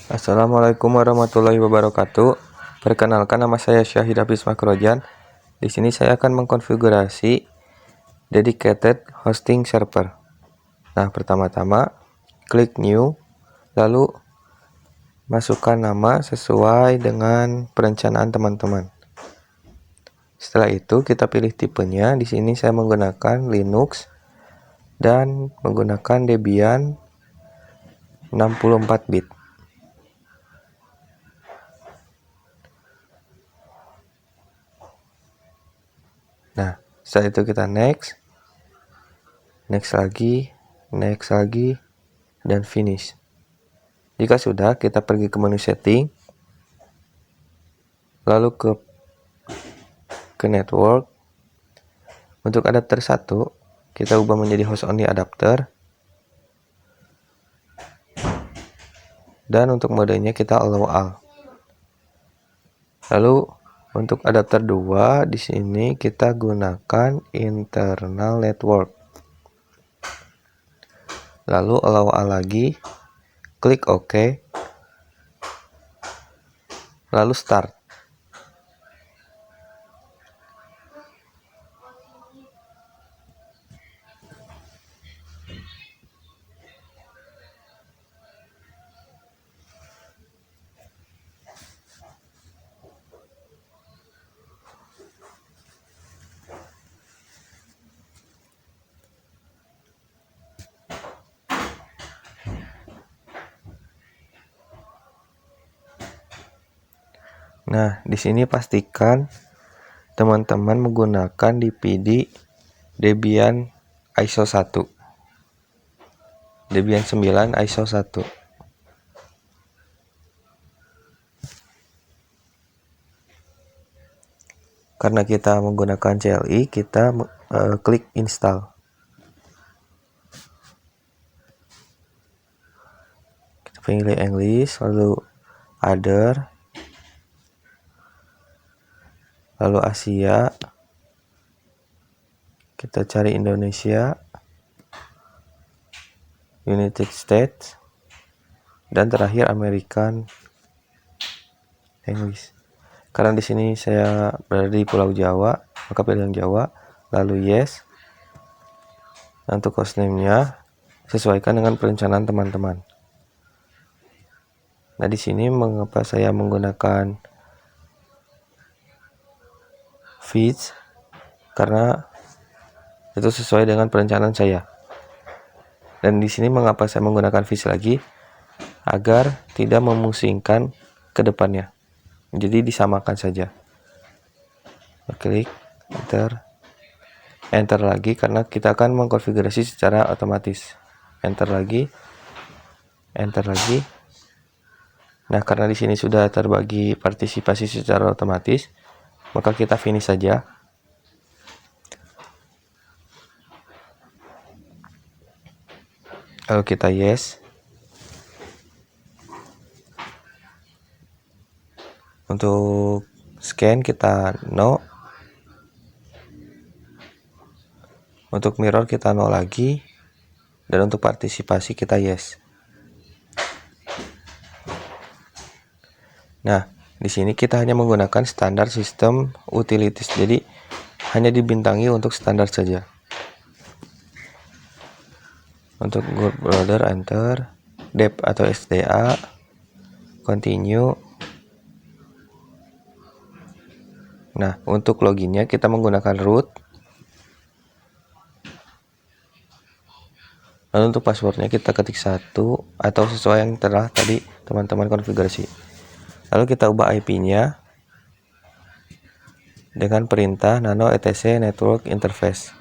Assalamualaikum warahmatullahi wabarakatuh. Perkenalkan, nama saya Syahid Hafiz Makrojan. Di sini saya akan mengkonfigurasi dedicated hosting server. Nah, pertama-tama klik new, lalu masukkan nama sesuai dengan perencanaan teman-teman. Setelah itu kita pilih tipenya. Di sini saya menggunakan Linux dan menggunakan Debian 64 bit. Nah, setelah itu kita next lagi, dan finish. Jika sudah, kita pergi ke menu setting, lalu ke network. Untuk adapter 1, kita ubah menjadi host only adapter. Dan untuk modenya kita allow all. Lalu untuk adapter 2 di sini kita gunakan internal network. Lalu allow all lagi, klik OK. Lalu start. Nah, di sini pastikan teman-teman menggunakan DPD Debian ISO 1. Debian 9 ISO 1. Karena kita menggunakan CLI, kita klik install. Kita pilih English, lalu other, lalu Asia, kita cari Indonesia, United States, dan terakhir American English. Karena di sini saya berada di Pulau Jawa, maka pilih yang Jawa, lalu yes. Untuk hostname-nya sesuaikan dengan perencanaan teman-teman. Nah, di sini mengapa saya menggunakan feeds, karena itu sesuai dengan perencanaan saya. Dan di sini mengapa saya menggunakan feeds lagi, agar tidak memusingkan ke depannya. Jadi disamakan saja. Klik enter lagi, karena kita akan mengkonfigurasi secara otomatis. Enter lagi. Nah, karena di sini sudah terbagi partisipasi secara otomatis, maka kita finish saja. Lalu kita yes. Untuk scan kita no. Untuk mirror kita no lagi. Dan untuk partisipasi kita yes. Nah, di sini kita hanya menggunakan standar sistem utilities. Jadi hanya dibintangi untuk standar saja. Untuk group browser enter, dep atau SDA, continue. Nah, untuk loginnya kita menggunakan root. Lalu untuk passwordnya kita ketik 1 atau sesuai yang telah tadi teman-teman konfigurasi. Lalu kita ubah IP-nya dengan perintah nano etc network interface.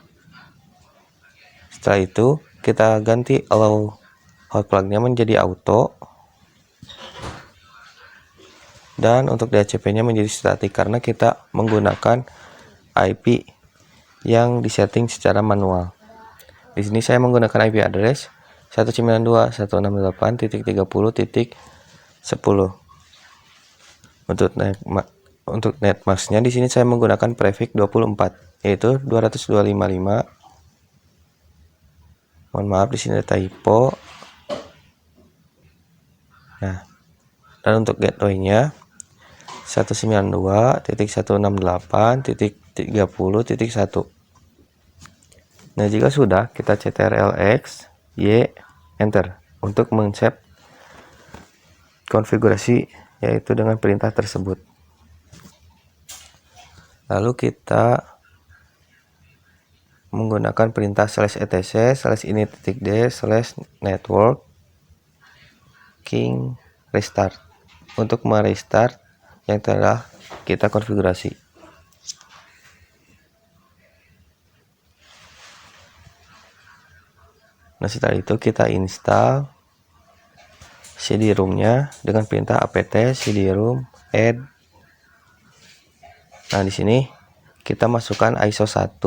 Setelah itu kita ganti allow hot plug-nya menjadi auto, dan untuk DHCP-nya menjadi static karena kita menggunakan IP yang disetting secara manual. Di sini saya menggunakan IP address 192.168.30.10. Untuk netmask-nya di sini saya menggunakan prefix 24, yaitu 225.5. Mohon maaf, di sini ada typo. Nah, Dan untuk gateway-nya 192.168.30.1. Nah, jika sudah, kita ctrl-x, y, enter untuk men-save konfigurasi yaitu dengan perintah tersebut. Lalu kita menggunakan perintah /etc/ini.d/network king restart untuk merestart yang telah kita konfigurasi. Nah, setelah itu kita install cd-rom-nya dengan perintah apt cd-rom add. Nah, di sini kita masukkan ISO 1,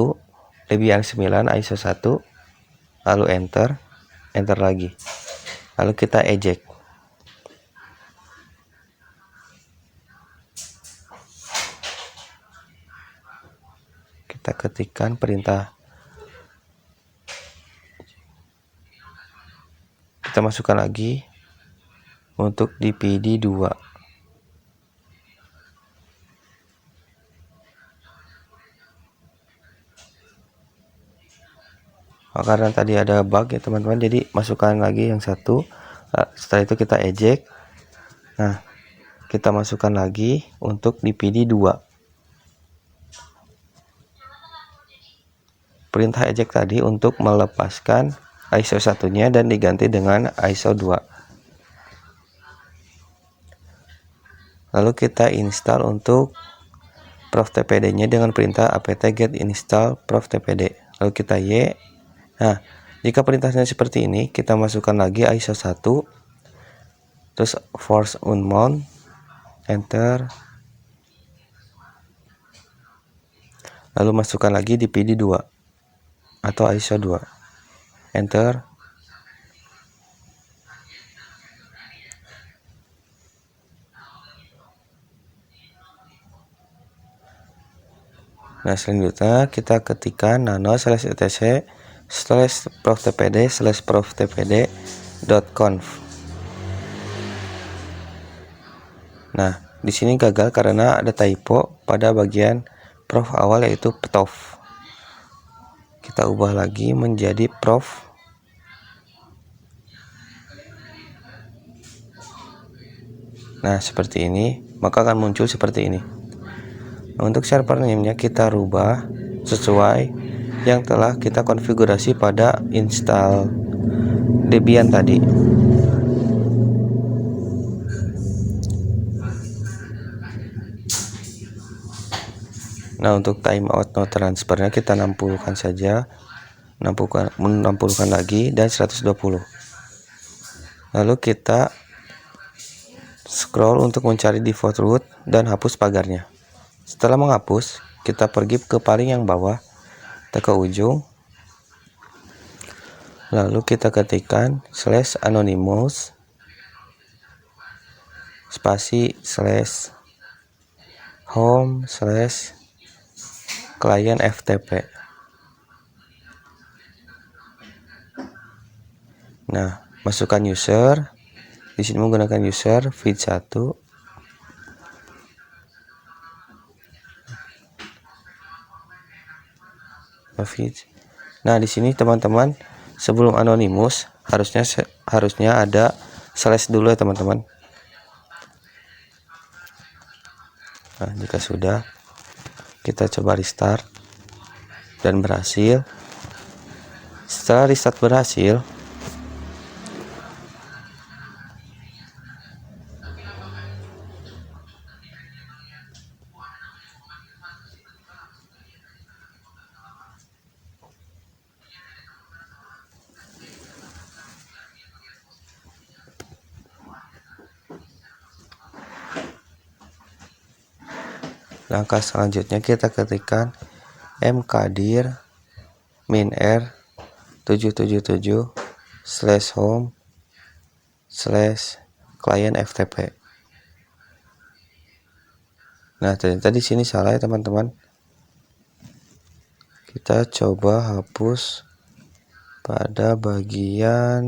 Debian 9 ISO 1, lalu enter lagi. Lalu kita eject. Kita ketikkan perintah. Kita masukkan lagi untuk dpd 2. Karena tadi ada bug ya teman-teman, jadi masukkan lagi yang satu. Setelah itu kita eject. Nah, kita masukkan lagi untuk dpd 2. Perintah eject tadi untuk melepaskan ISO 1-nya dan diganti dengan ISO 2. Lalu kita install untuk proftpd-nya dengan perintah apt-get install proftpd. Lalu kita y. Nah, jika perintahnya seperti ini, kita masukkan lagi ISO 1, terus force unmount, enter, lalu masukkan lagi dpd 2 atau ISO 2, enter. Nah, selanjutnya kita ketikkan nano/etc/proftpd/proftpd.conf. Nah, di sini gagal karena ada typo pada bagian prof awal yaitu ptof. Kita ubah lagi menjadi prof. Nah, seperti ini, maka akan muncul seperti ini. Untuk server name-nya kita rubah sesuai yang telah kita konfigurasi pada install Debian tadi. Nah, untuk timeout no transfernya kita 60-kan saja, 60-kan lagi dan 120. Lalu kita scroll untuk mencari default root dan hapus pagarnya. Setelah menghapus, kita pergi ke paling yang bawah, kita ke ujung, lalu kita ketikkan /anonymous spasi /home /client ftp. Nah, masukkan user. Di sini menggunakan user feed 1. Nah, di sini teman-teman, sebelum anonymous harusnya ada slash dulu ya teman-teman. Nah, jika sudah, kita coba restart dan berhasil. Setelah restart berhasil, langkah selanjutnya kita ketikkan mkdir -r 777/home/client ftp. Nah, ternyata di sini salah ya teman-teman. Kita coba hapus pada bagian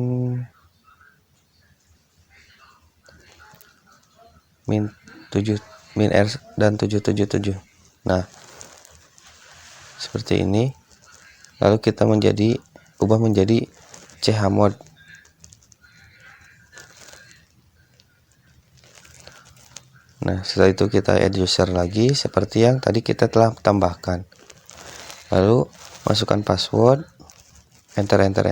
-7 -R dan 777. Nah, seperti ini. Lalu kita ubah menjadi chmod. Nah, setelah itu kita add user lagi seperti yang tadi kita telah tambahkan. Lalu masukkan password, enter, enter.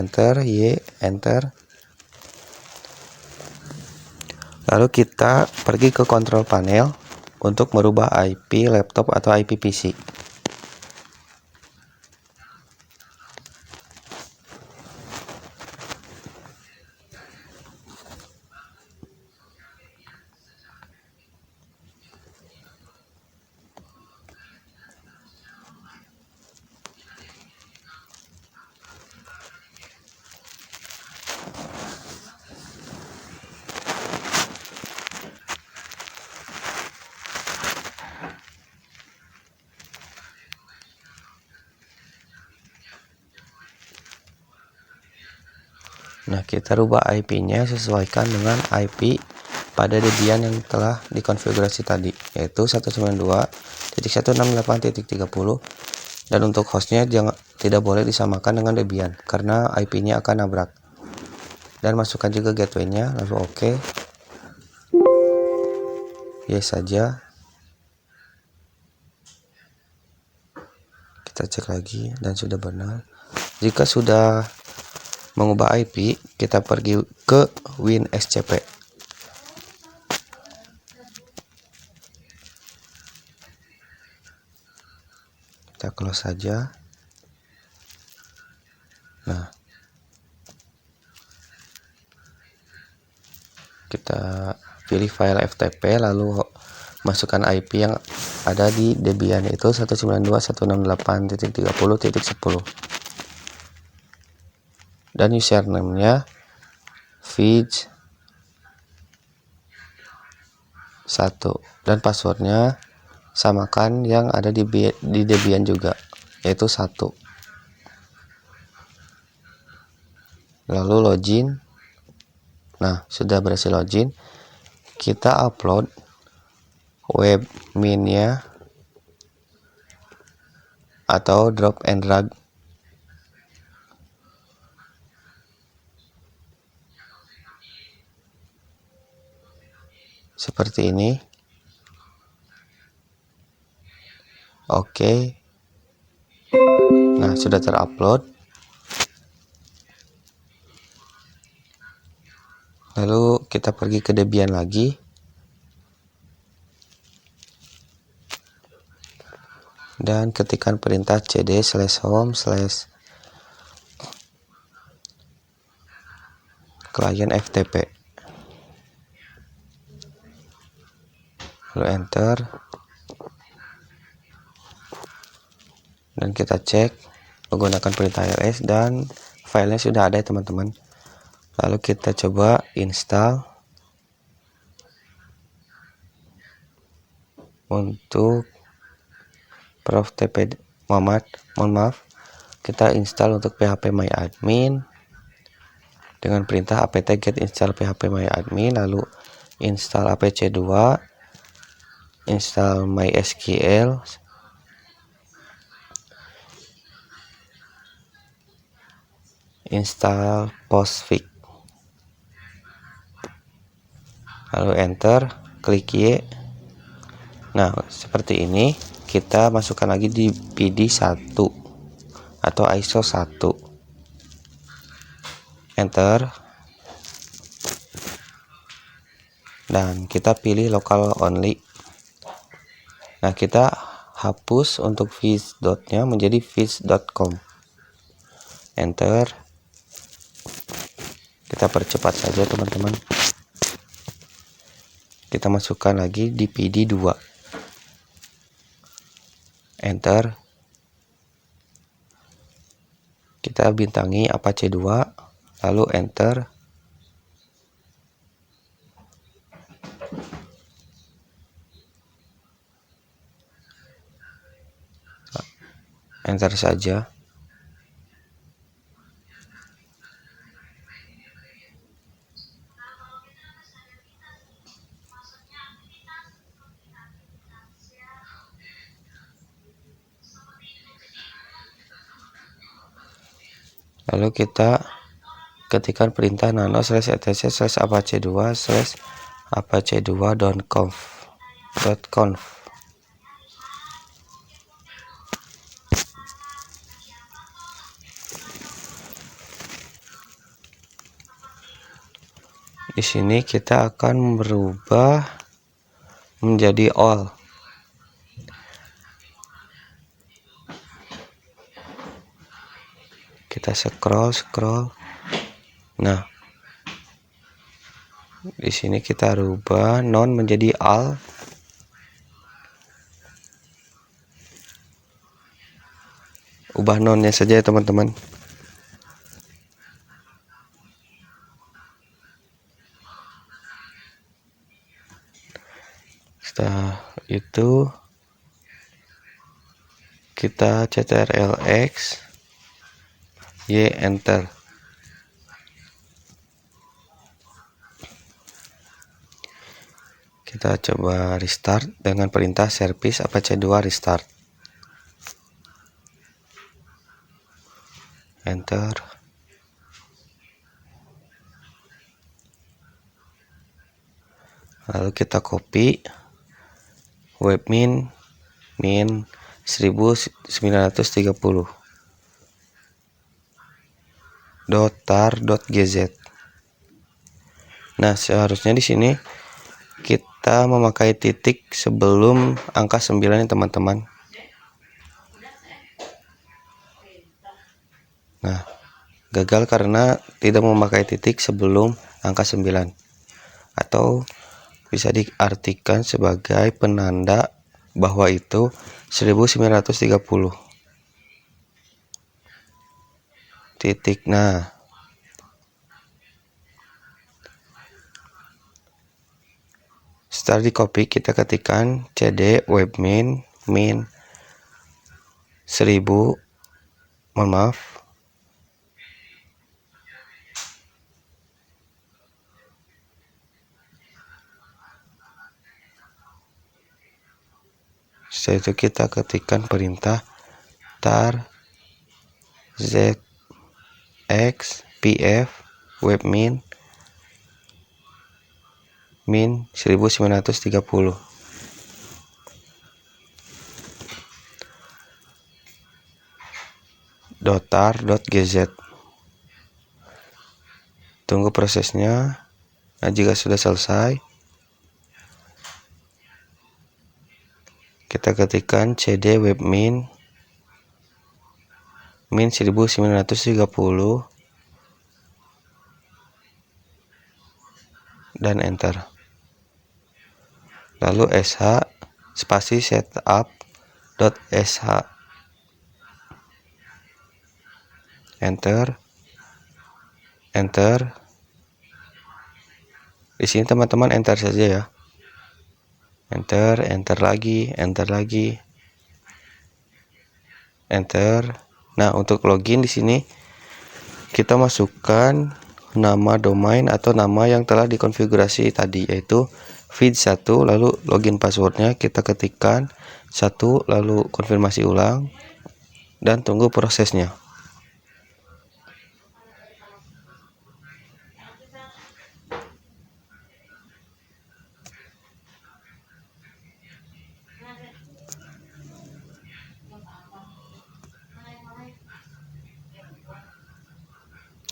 Lalu kita pergi ke control panel untuk merubah IP laptop atau IP PC. Nah, kita rubah IP-nya sesuaikan dengan IP pada Debian yang telah dikonfigurasi tadi, yaitu 192.168.30, dan untuk hostnya tidak boleh disamakan dengan Debian karena IP-nya akan nabrak. Dan masukkan juga gateway-nya, lalu OK. Yes saja. Kita cek lagi dan sudah benar. Jika sudah mengubah IP, kita pergi ke WinSCP. Kita close saja. Nah, kita pilih file FTP, lalu masukkan IP yang ada di Debian, yaitu 192.168.30.10, dan username-nya Fitch1, dan passwordnya samakan yang ada di Debian juga, yaitu 1. Lalu login. Nah, sudah berhasil login. Kita upload webmin-nya atau drop and drag. Seperti ini. Oke. Nah, sudah terupload. Lalu kita pergi ke Debian lagi. Dan ketikkan perintah cd/home/ client FTP. Lalu enter. Dan kita cek menggunakan perintah ls dan filenya sudah ada ya teman-teman. Lalu kita coba install. Untuk Prof TP Muhammad, mohon maaf, kita install untuk phpMyAdmin dengan perintah apt-get install phpMyAdmin, lalu install apc2, install MySQL, install Postfix, lalu enter, klik Y. Nah, seperti ini. Kita masukkan lagi di PD1 atau ISO 1. Enter. Dan kita pilih local only. Nah, kita hapus untuk fish.nya menjadi fish.com. Enter. Kita percepat saja teman-teman. Kita masukkan lagi di PD2. Enter. Kita bintangi Apache 2, lalu enter. Enter saja. Lalu kita ketikkan perintah nano /etc/apac2/apac2.conf. Di sini kita akan merubah menjadi all. Kita scroll. Nah, di sini kita rubah non menjadi all. Ubah nonnya saja ya teman-teman. Setelah itu kita ctrl-x, y, enter. Kita coba restart dengan perintah service apac2 restart. Enter. Lalu kita copy webmin min 1930 .tar.gz. Nah, seharusnya di sini kita memakai titik sebelum angka 9 ya teman-teman. Nah, gagal karena tidak memakai titik sebelum angka 9, atau bisa diartikan sebagai penanda bahwa itu 1930 titik. Nah, setelah di copy kita ketikkan cd webmin min 1000, mohon maaf, setelah itu kita ketikkan perintah tar zx pf webmin min 1930. .tar.gz. Tunggu prosesnya. Nah, jika sudah selesai, kita ketikkan cd webmin min 1930 dan enter. Lalu sh spasi setup.sh, enter. Di sini teman-teman enter saja ya. Enter lagi, enter. Nah, untuk login di sini kita masukkan nama domain atau nama yang telah dikonfigurasi tadi, yaitu feed1, lalu login passwordnya kita ketikkan 1, lalu konfirmasi ulang dan tunggu prosesnya.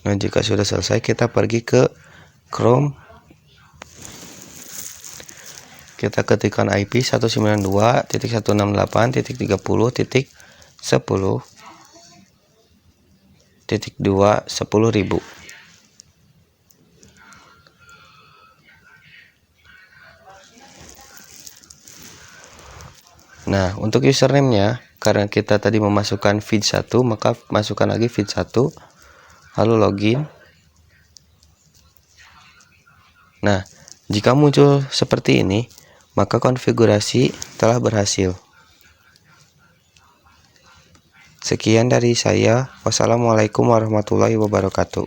Nah, jika sudah selesai kita pergi ke Chrome. Kita ketikkan IP 192.168.10.2.10.000. Nah, untuk username-nya, karena kita tadi memasukkan feed1, maka masukkan lagi feed1, lalu login. Nah, jika muncul seperti ini, maka konfigurasi telah berhasil. Sekian dari saya. Wassalamualaikum warahmatullahi wabarakatuh.